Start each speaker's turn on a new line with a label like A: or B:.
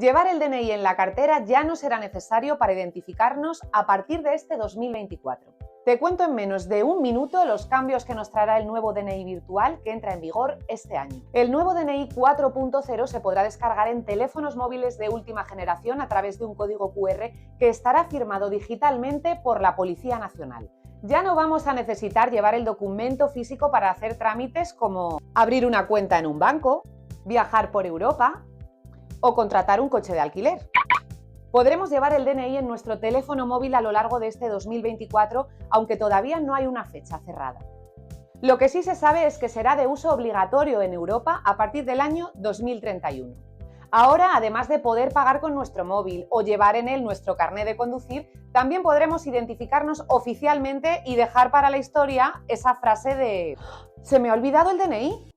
A: Llevar el DNI en la cartera ya no será necesario para identificarnos a partir de este 2024. Te cuento en menos de un minuto los cambios que nos traerá el nuevo DNI virtual que entra en vigor este año. El nuevo DNI 4.0 se podrá descargar en teléfonos móviles de última generación a través de un código QR que estará firmado digitalmente por la Policía Nacional. Ya no vamos a necesitar llevar el documento físico para hacer trámites como abrir una cuenta en un banco, viajar por Europa o contratar un coche de alquiler. Podremos llevar el DNI en nuestro teléfono móvil a lo largo de este 2024, aunque todavía no hay una fecha cerrada. Lo que sí se sabe es que será de uso obligatorio en Europa a partir del año 2031. Ahora, además de poder pagar con nuestro móvil o llevar en él nuestro carné de conducir, también podremos identificarnos oficialmente y dejar para la historia esa frase de «¿Se me ha olvidado el DNI?».